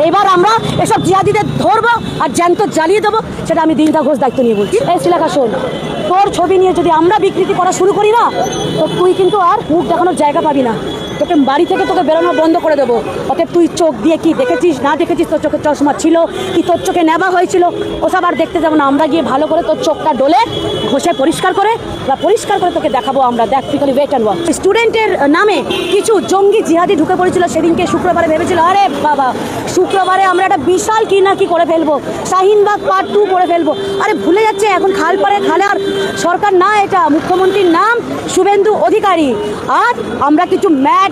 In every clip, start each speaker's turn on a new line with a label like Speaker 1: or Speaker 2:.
Speaker 1: এবার আমরা এসব জিহাদিদের ধরবো আর জ্যান্ত জ্বালিয়ে দেবো, সেটা আমি দিনদা ঘোষ দায়িত্ব নিয়ে বলছি। এই শ্রীলেখা শোন, তোর ছবি নিয়ে যদি আমরা বিকৃতি করা শুরু করি না, তো তুই কিন্তু আর মুখ দেখানোর জায়গা পাবি না, তোকে বাড়ি থেকে তোকে বেরোনো বন্ধ করে দেবো। অতএব তুই চোখ দিয়ে কি দেখেছিস না দেখেছিস, তোর চোখে চশমা ছিল কি তোর চোখে নেবা হয়েছিল, ওসব আর দেখতে যাবো না। আমরা গিয়ে ভালো করে তোর চোখটা ডলে ঘষে পরিষ্কার করে তোকে দেখাবো আমরা। দেখ তুই খালি ওয়েট অ্যান্ড ওয়াচ। স্টুডেন্টের নামে কিছু জঙ্গি জিহাদি ঢুকে পড়েছিল সেদিনকে শুক্রবারে, ভেবেছিল আরে বাবা শুক্রবারে আমরা একটা বিশাল কি না কি করে ফেলবো, শাহিনবাগ পার্ট 2 করে ফেলবো। আরে ভুলে যাচ্ছে এখন খালপাড়ে খালার সরকার না, এটা মুখ্যমন্ত্রীর নাম শুভেন্দু অধিকারী। আর আমরা কিছু ম্যাড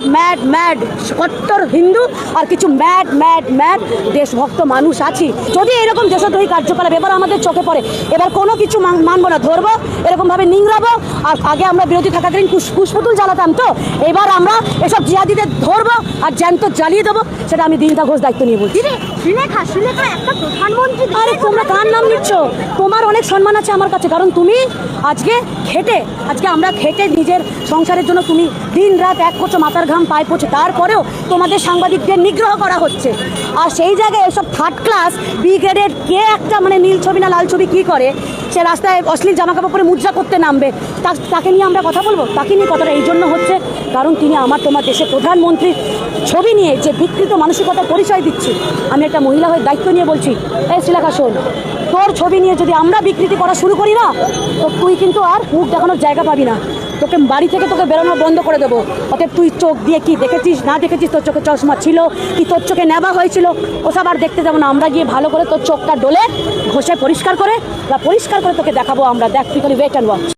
Speaker 1: কট্টর হিন্দু আর কিছু ম্যাড দেশভক্ত মানুষ আছি। যদি এরকম দেশদ্রোহী কার্যকলাপ এবার আমাদের চোখে পড়ে, এবার কোনো কিছু মানবো না, ধরবো এরকমভাবে নিংড়াবো। আর আগে আমরা বিরোধী থাকাকালীন কুশপুতুল জ্বালাতাম, তো এবার আমরা এসব জিহাদিদের ধরবো আর জ্যান্ত জ্বালিয়ে দেবো, সেটা আমি দিনদা ঘোষ দায়িত্ব নিয়ে বলছি।
Speaker 2: শ্রীলেখা একটা প্রধানমন্ত্রী।
Speaker 1: আরে তোমরা কার নাম নিচ্ছ? তোমার অনেক সম্মান আছে আমার কাছে, কারণ তুমি আজকে আমরা খেটে নিজের সংসারের জন্য তুমি দিন রাত এক করছো, মাথার ঘাম পায়ে পড়ছে, তারপরেও তোমাদের সাংবাদিকদের নিগ্রহ করা হচ্ছে। আর সেই জায়গায় এসব থার্ড ক্লাস বি গ্রেডের কে একটা মানে নীল ছবি না লাল ছবি কী করে সে রাস্তায় অশ্লীল জামাকাপড় পরে মুদ্রা করতে নামবে, তাকে নিয়ে আমরা কথা বলবো? তাকে নিয়ে কথাটা এই জন্য হচ্ছে কারণ তিনি তোমার দেশের প্রধানমন্ত্রীর ছবি নিয়ে যে বিকৃত মানসিকতার পরিচয় দিচ্ছে। আমি একটা মহিলা হয়ে দায়িত্ব নিয়ে বলছি, এই শ্রীলেখা শোন, তোর ছবি নিয়ে যদি আমরা বিকৃতি করা শুরু করি না, তো তুই কিন্তু আর মুখ দেখানোর জায়গা পাবি না, তোকে বাড়ি থেকে তোকে বেরোনো বন্ধ করে দেবো। অতএব তুই চোখ দিয়ে কি দেখেছিস না দেখেছিস, তোর চোখে চশমা ছিল কি তোর চোখে নেবা হয়েছিল, ওসব আর দেখতে যাবো না। আমরা গিয়ে ভালো করে তোর চোখটা ডলে ঘষে পরিষ্কার করে তোকে দেখাবো আমরা। দেখ তুই খালি ওয়েট অ্যান্ড ওয়াচ।